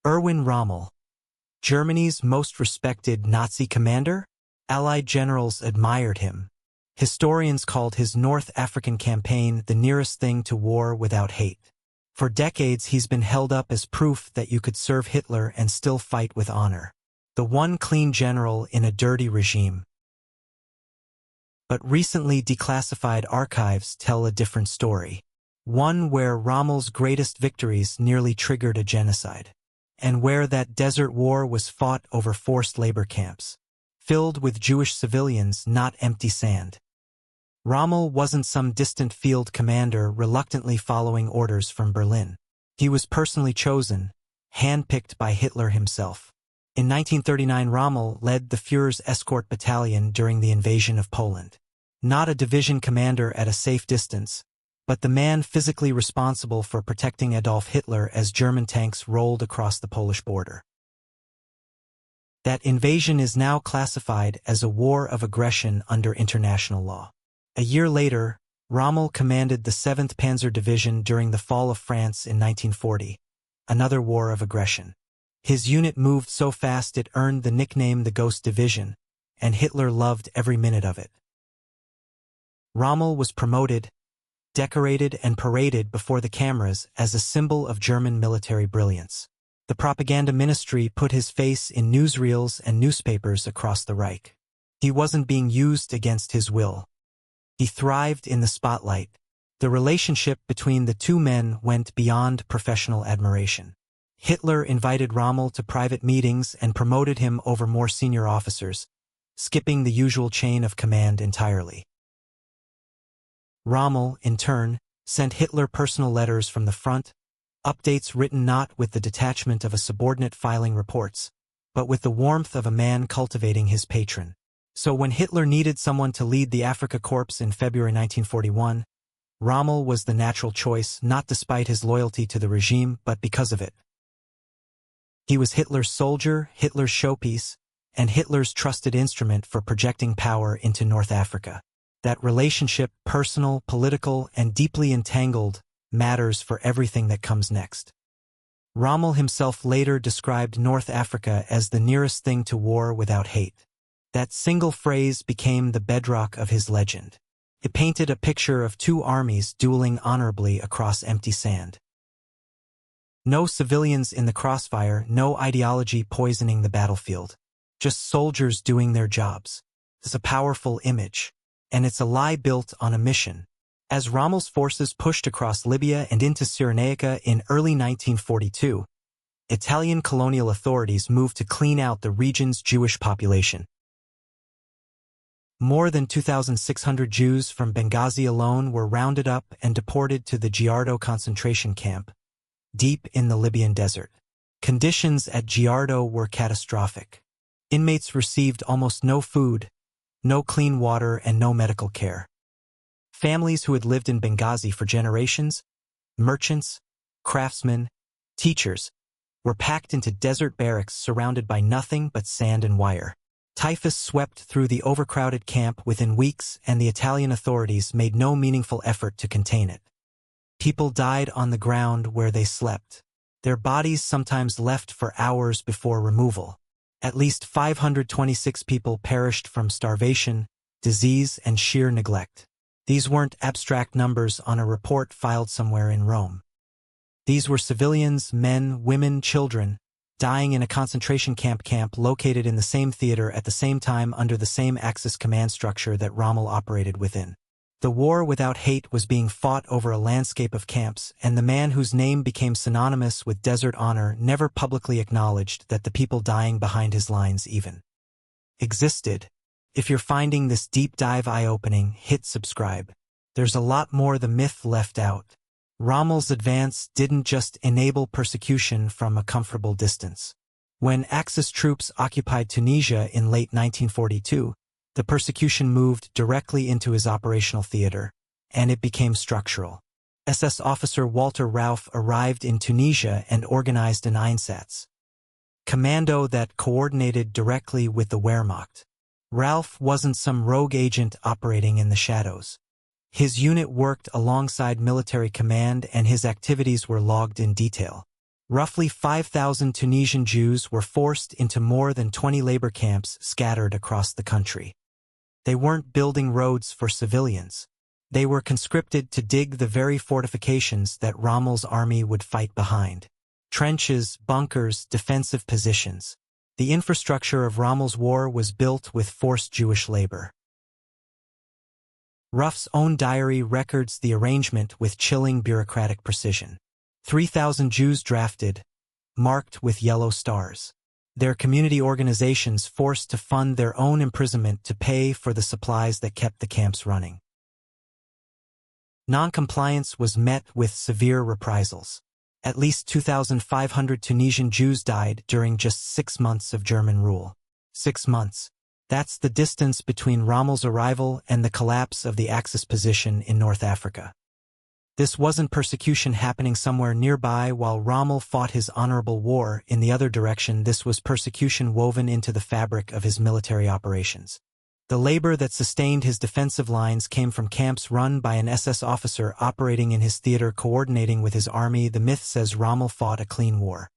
Erwin Rommel, Germany's most respected Nazi commander, Allied generals admired him. Historians called his North African campaign the nearest thing to war without hate. For decades he's been held up as proof that you could serve Hitler and still fight with honor. The one clean general in a dirty regime. But recently declassified archives tell a different story. One where Rommel's greatest victories nearly triggered a genocide. And where that desert war was fought over forced labor camps, filled with Jewish civilians, not empty sand. Rommel wasn't some distant field commander reluctantly following orders from Berlin. He was personally chosen, handpicked by Hitler himself. In 1939, Rommel led the Führer's escort battalion during the invasion of Poland. Not a division commander at a safe distance, but the man physically responsible for protecting Adolf Hitler as German tanks rolled across the Polish border. That invasion is now classified as a war of aggression under international law. A year later, Rommel commanded the 7th Panzer Division during the fall of France in 1940, another war of aggression. His unit moved so fast it earned the nickname the Ghost Division, and Hitler loved every minute of it. Rommel was promoted, decorated and paraded before the cameras as a symbol of German military brilliance. The propaganda ministry put his face in newsreels and newspapers across the Reich. He wasn't being used against his will. He thrived in the spotlight. The relationship between the two men went beyond professional admiration. Hitler invited Rommel to private meetings and promoted him over more senior officers, skipping the usual chain of command entirely. Rommel, in turn, sent Hitler personal letters from the front, updates written not with the detachment of a subordinate filing reports, but with the warmth of a man cultivating his patron. So when Hitler needed someone to lead the Afrika Korps in February 1941, Rommel was the natural choice, not despite his loyalty to the regime, but because of it. He was Hitler's soldier, Hitler's showpiece, and Hitler's trusted instrument for projecting power into North Africa. That relationship, personal, political, and deeply entangled, matters for everything that comes next. Rommel himself later described North Africa as the nearest thing to war without hate. That single phrase became the bedrock of his legend. It painted a picture of two armies dueling honorably across empty sand. No civilians in the crossfire, no ideology poisoning the battlefield. Just soldiers doing their jobs. It's a powerful image. And it's a lie built on a mission. As Rommel's forces pushed across Libya and into Cyrenaica in early 1942, Italian colonial authorities moved to clean out the region's Jewish population. More than 2,600 Jews from Benghazi alone were rounded up and deported to the Giardo concentration camp, deep in the Libyan desert. Conditions at Giardo were catastrophic. Inmates received almost no food, no clean water, and no medical care. Families who had lived in Benghazi for generations, merchants, craftsmen, teachers, were packed into desert barracks surrounded by nothing but sand and wire. Typhus swept through the overcrowded camp within weeks, and the Italian authorities made no meaningful effort to contain it. People died on the ground where they slept, their bodies sometimes left for hours before removal. At least 526 people perished from starvation, disease, and sheer neglect. These weren't abstract numbers on a report filed somewhere in Rome. These were civilians, men, women, children, dying in a concentration camp located in the same theater at the same time under the same Axis command structure that Rommel operated within. The war without hate was being fought over a landscape of camps, and the man whose name became synonymous with desert honor never publicly acknowledged that the people dying behind his lines even existed. If you're finding this deep dive eye-opening, hit subscribe. There's a lot more the myth left out. Rommel's advance didn't just enable persecution from a comfortable distance. When Axis troops occupied Tunisia in late 1942, the persecution moved directly into his operational theater, and it became structural. SS officer Walter Rauff arrived in Tunisia and organized an Einsatz commando that coordinated directly with the Wehrmacht. Rauff wasn't some rogue agent operating in the shadows. His unit worked alongside military command, and his activities were logged in detail. Roughly 5,000 Tunisian Jews were forced into more than 20 labor camps scattered across the country. They weren't building roads for civilians. They were conscripted to dig the very fortifications that Rommel's army would fight behind. Trenches, bunkers, defensive positions. The infrastructure of Rommel's war was built with forced Jewish labor. Ruff's own diary records the arrangement with chilling bureaucratic precision. 3,000 Jews drafted, marked with yellow stars. Their community organizations forced to fund their own imprisonment to pay for the supplies that kept the camps running. Non-compliance was met with severe reprisals. At least 2,500 Tunisian Jews died during just 6 months of German rule. 6 months. That's the distance between Rommel's arrival and the collapse of the Axis position in North Africa. This wasn't persecution happening somewhere nearby while Rommel fought his honorable war. In the other direction, this was persecution woven into the fabric of his military operations. The labor that sustained his defensive lines came from camps run by an SS officer operating in his theater coordinating with his army. The myth says Rommel fought a clean war.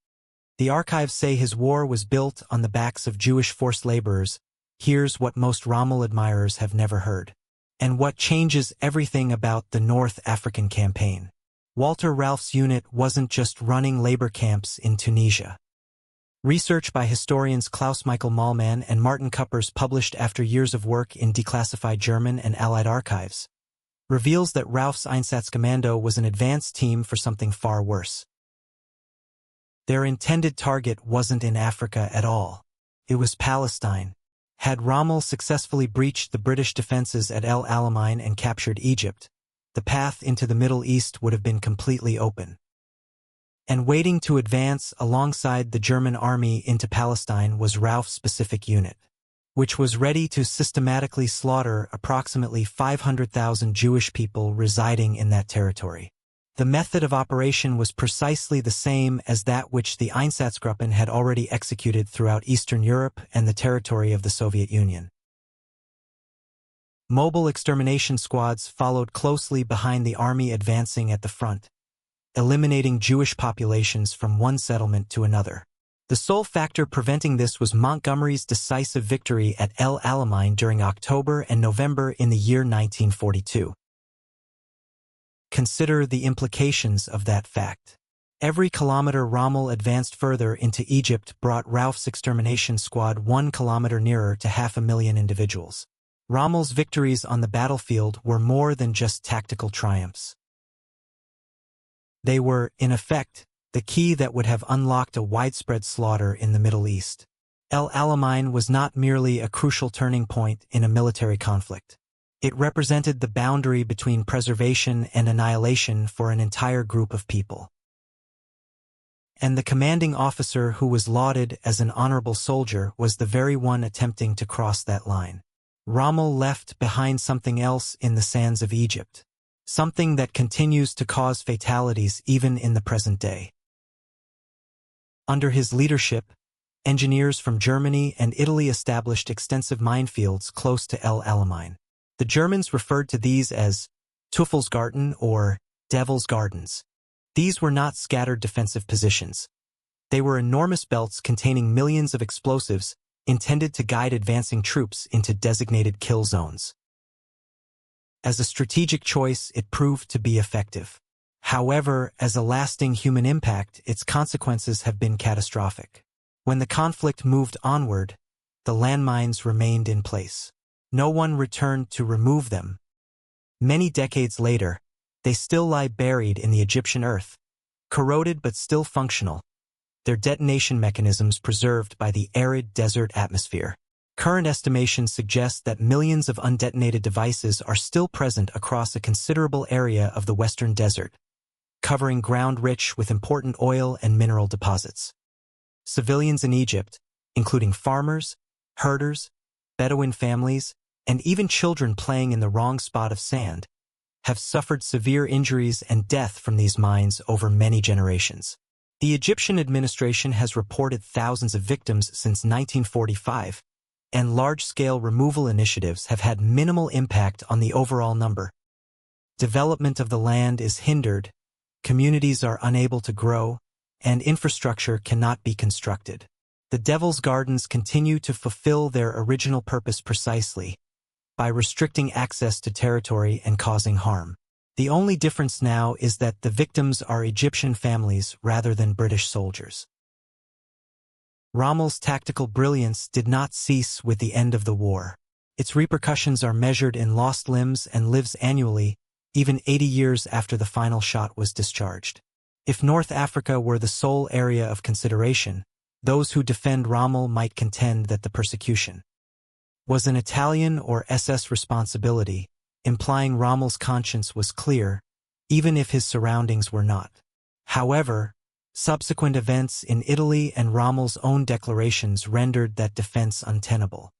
The archives say his war was built on the backs of Jewish forced laborers. Here's what most Rommel admirers have never heard. And what changes everything about the North African campaign. Walter Ralph's unit wasn't just running labor camps in Tunisia. Research by historians Klaus-Michael Mahlmann and Martin Kuppers, published after years of work in declassified German and Allied archives, reveals that Ralph's Einsatzkommando was an advanced team for something far worse. Their intended target wasn't in Africa at all. It was Palestine. Had Rommel successfully breached the British defenses at El Alamein and captured Egypt, the path into the Middle East would have been completely open. And waiting to advance alongside the German army into Palestine was Ralph's specific unit, which was ready to systematically slaughter approximately 500,000 Jewish people residing in that territory. The method of operation was precisely the same as that which the Einsatzgruppen had already executed throughout Eastern Europe and the territory of the Soviet Union. Mobile extermination squads followed closely behind the army advancing at the front, eliminating Jewish populations from one settlement to another. The sole factor preventing this was Montgomery's decisive victory at El Alamein during October and November in the year 1942. Consider the implications of that fact. Every kilometer Rommel advanced further into Egypt brought Ralph's extermination squad 1 kilometer nearer to 500,000 individuals. Rommel's victories on the battlefield were more than just tactical triumphs. They were, in effect, the key that would have unlocked a widespread slaughter in the Middle East. El Alamein was not merely a crucial turning point in a military conflict. It represented the boundary between preservation and annihilation for an entire group of people. And the commanding officer who was lauded as an honorable soldier was the very one attempting to cross that line. Rommel left behind something else in the sands of Egypt, something that continues to cause fatalities even in the present day. Under his leadership, engineers from Germany and Italy established extensive minefields close to El Alamein. The Germans referred to these as Teufelsgarten or Devil's Gardens. These were not scattered defensive positions. They were enormous belts containing millions of explosives intended to guide advancing troops into designated kill zones. As a strategic choice, it proved to be effective. However, as a lasting human impact, its consequences have been catastrophic. When the conflict moved onward, the landmines remained in place. No one returned to remove them. Many decades later, they still lie buried in the Egyptian earth, corroded but still functional, their detonation mechanisms preserved by the arid desert atmosphere. Current estimations suggest that millions of undetonated devices are still present across a considerable area of the Western Desert, covering ground rich with important oil and mineral deposits. Civilians in Egypt, including farmers, herders, Bedouin families, and even children playing in the wrong spot of sand, have suffered severe injuries and death from these mines over many generations. The Egyptian administration has reported thousands of victims since 1945, and large-scale removal initiatives have had minimal impact on the overall number. Development of the land is hindered, communities are unable to grow, and infrastructure cannot be constructed. The Devil's Gardens continue to fulfill their original purpose precisely, by restricting access to territory and causing harm. The only difference now is that the victims are Egyptian families rather than British soldiers. Rommel's tactical brilliance did not cease with the end of the war. Its repercussions are measured in lost limbs and lives annually, even 80 years after the final shot was discharged. If North Africa were the sole area of consideration, those who defend Rommel might contend that the persecution was an Italian or SS responsibility, implying Rommel's conscience was clear, even if his surroundings were not. However, subsequent events in Italy and Rommel's own declarations rendered that defense untenable.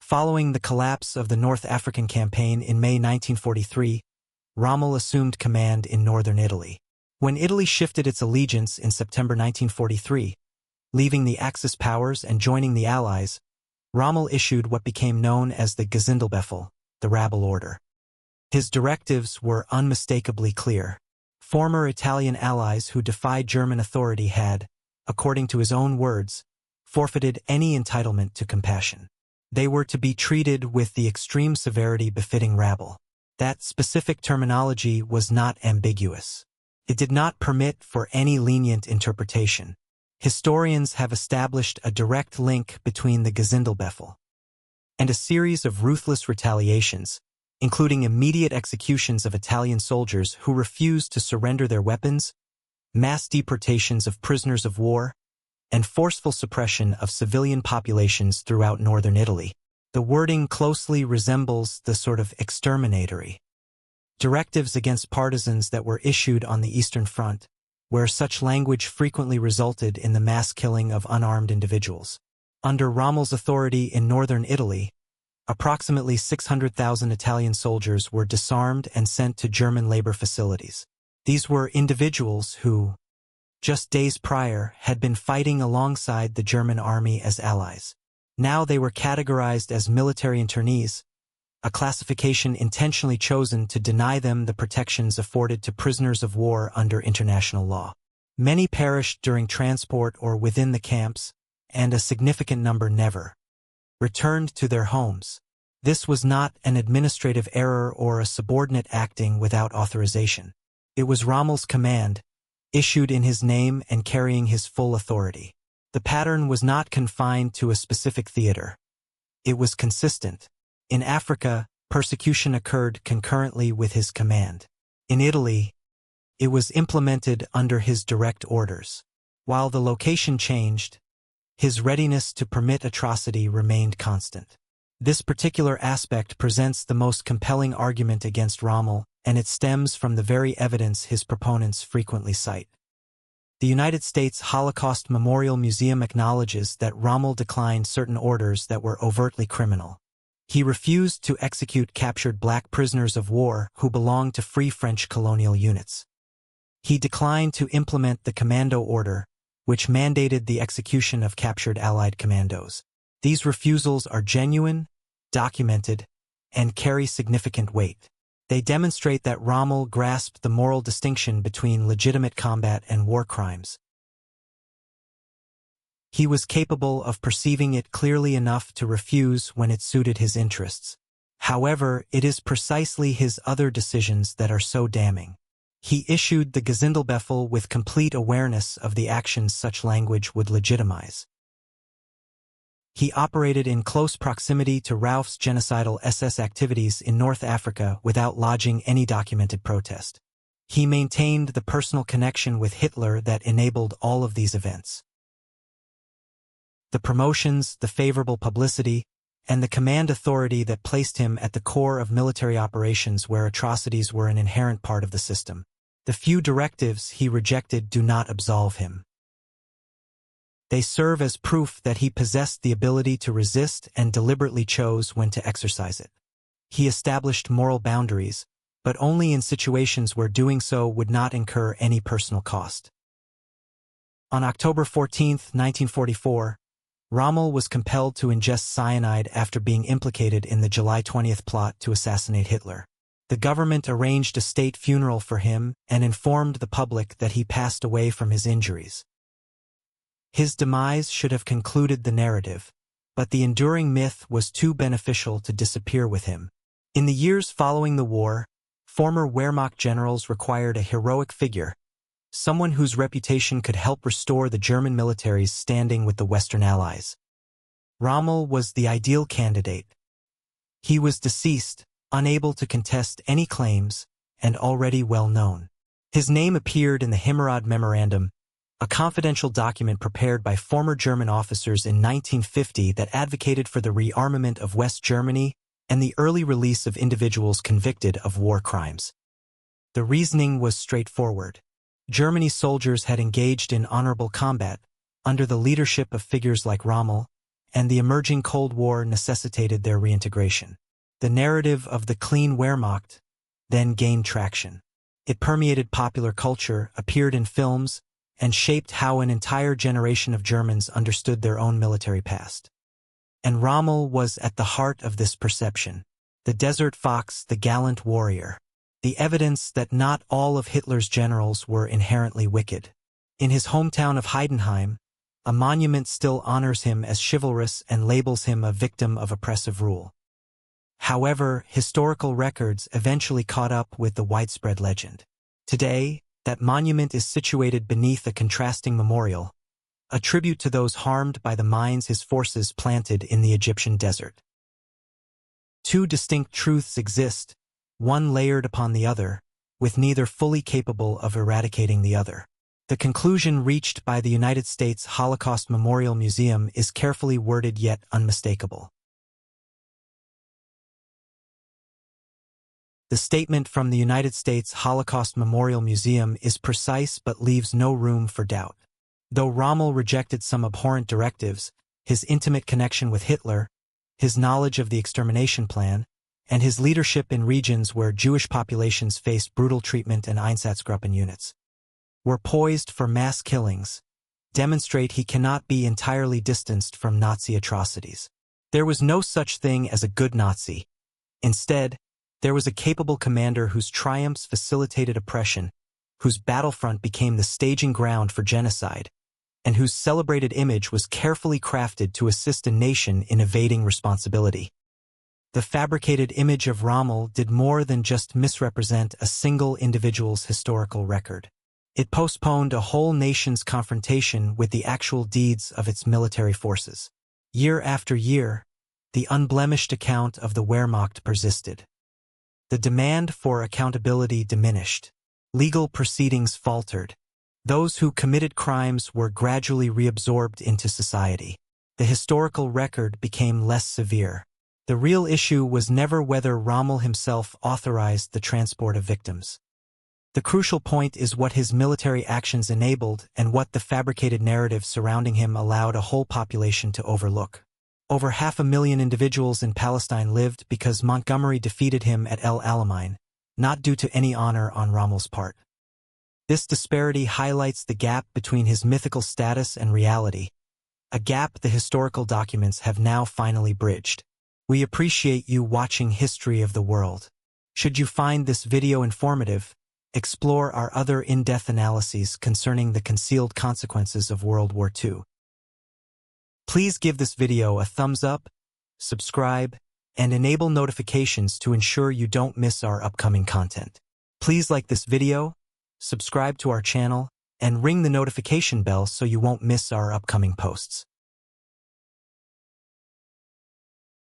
Following the collapse of the North African campaign in May 1943, Rommel assumed command in northern Italy. When Italy shifted its allegiance in September 1943, leaving the Axis powers and joining the Allies, Rommel issued what became known as the Gesindelsbefehl, the rabble order. His directives were unmistakably clear. Former Italian allies who defied German authority had, according to his own words, forfeited any entitlement to compassion. They were to be treated with the extreme severity befitting rabble. That specific terminology was not ambiguous. It did not permit for any lenient interpretation. Historians have established a direct link between the Gesindelsbefehl and a series of ruthless retaliations, including immediate executions of Italian soldiers who refused to surrender their weapons, mass deportations of prisoners of war, and forceful suppression of civilian populations throughout northern Italy. The wording closely resembles the sort of exterminatory directives against partisans that were issued on the Eastern Front, where such language frequently resulted in the mass killing of unarmed individuals. Under Rommel's authority in northern Italy, approximately 600,000 Italian soldiers were disarmed and sent to German labor facilities. These were individuals who, just days prior, had been fighting alongside the German army as allies. Now they were categorized as military internees, a classification intentionally chosen to deny them the protections afforded to prisoners of war under international law. Many perished during transport or within the camps, and a significant number never returned to their homes. This was not an administrative error or a subordinate acting without authorization. It was Rommel's command, issued in his name and carrying his full authority. The pattern was not confined to a specific theater. It was consistent. In Africa, persecution occurred concurrently with his command. In Italy, it was implemented under his direct orders. While the location changed, his readiness to permit atrocity remained constant. This particular aspect presents the most compelling argument against Rommel, and it stems from the very evidence his proponents frequently cite. The United States Holocaust Memorial Museum acknowledges that Rommel declined certain orders that were overtly criminal. He refused to execute captured black prisoners of war who belonged to Free French colonial units. He declined to implement the Commando Order, which mandated the execution of captured Allied commandos. These refusals are genuine, documented, and carry significant weight. They demonstrate that Rommel grasped the moral distinction between legitimate combat and war crimes. He was capable of perceiving it clearly enough to refuse when it suited his interests. However, it is precisely his other decisions that are so damning. He issued the Gesindelsbefehl with complete awareness of the actions such language would legitimize. He operated in close proximity to Rauf's genocidal SS activities in North Africa without lodging any documented protest. He maintained the personal connection with Hitler that enabled all of these events. The promotions, the favorable publicity, and the command authority that placed him at the core of military operations where atrocities were an inherent part of the system. The few directives he rejected do not absolve him. They serve as proof that he possessed the ability to resist and deliberately chose when to exercise it. He established moral boundaries, but only in situations where doing so would not incur any personal cost. On October 14, 1944, Rommel was compelled to ingest cyanide after being implicated in the July 20 plot to assassinate Hitler. The government arranged a state funeral for him and informed the public that he passed away from his injuries. His demise should have concluded the narrative, but the enduring myth was too beneficial to disappear with him. In the years following the war, former Wehrmacht generals required a heroic figure, someone whose reputation could help restore the German military's standing with the Western Allies. Rommel was the ideal candidate. He was deceased, unable to contest any claims, and already well known. His name appeared in the Himmerod Memorandum, a confidential document prepared by former German officers in 1950 that advocated for the rearmament of West Germany and the early release of individuals convicted of war crimes. The reasoning was straightforward. Germany's soldiers had engaged in honorable combat under the leadership of figures like Rommel, and the emerging Cold War necessitated their reintegration. The narrative of the clean Wehrmacht then gained traction. It permeated popular culture, appeared in films, and shaped how an entire generation of Germans understood their own military past. And Rommel was at the heart of this perception. The desert fox, the gallant warrior. The evidence that not all of Hitler's generals were inherently wicked. In his hometown of Heidenheim, a monument still honors him as chivalrous and labels him a victim of oppressive rule. However, historical records eventually caught up with the widespread legend. Today, that monument is situated beneath a contrasting memorial, a tribute to those harmed by the mines his forces planted in the Egyptian desert. Two distinct truths exist, one layered upon the other, with neither fully capable of eradicating the other. The conclusion reached by the United States Holocaust Memorial Museum is carefully worded yet unmistakable. The statement from the United States Holocaust Memorial Museum is precise but leaves no room for doubt. Though Rommel rejected some abhorrent directives, his intimate connection with Hitler, his knowledge of the extermination plan, and his leadership in regions where Jewish populations faced brutal treatment and Einsatzgruppen units were poised for mass killings, demonstrate he cannot be entirely distanced from Nazi atrocities. There was no such thing as a good Nazi. Instead, there was a capable commander whose triumphs facilitated oppression, whose battlefront became the staging ground for genocide, and whose celebrated image was carefully crafted to assist a nation in evading responsibility. The fabricated image of Rommel did more than just misrepresent a single individual's historical record. It postponed a whole nation's confrontation with the actual deeds of its military forces. Year after year, the unblemished account of the Wehrmacht persisted. The demand for accountability diminished. Legal proceedings faltered. Those who committed crimes were gradually reabsorbed into society. The historical record became less severe. The real issue was never whether Rommel himself authorized the transport of victims. The crucial point is what his military actions enabled and what the fabricated narrative surrounding him allowed a whole population to overlook. Over 500,000 individuals in Palestine lived because Montgomery defeated him at El Alamein, not due to any honor on Rommel's part. This disparity highlights the gap between his mythical status and reality, a gap the historical documents have now finally bridged. We appreciate you watching History of the World. Should you find this video informative, explore our other in-depth analyses concerning the concealed consequences of World War II. Please give this video a thumbs up, subscribe, and enable notifications to ensure you don't miss our upcoming content. Please like this video, subscribe to our channel, and ring the notification bell so you won't miss our upcoming posts.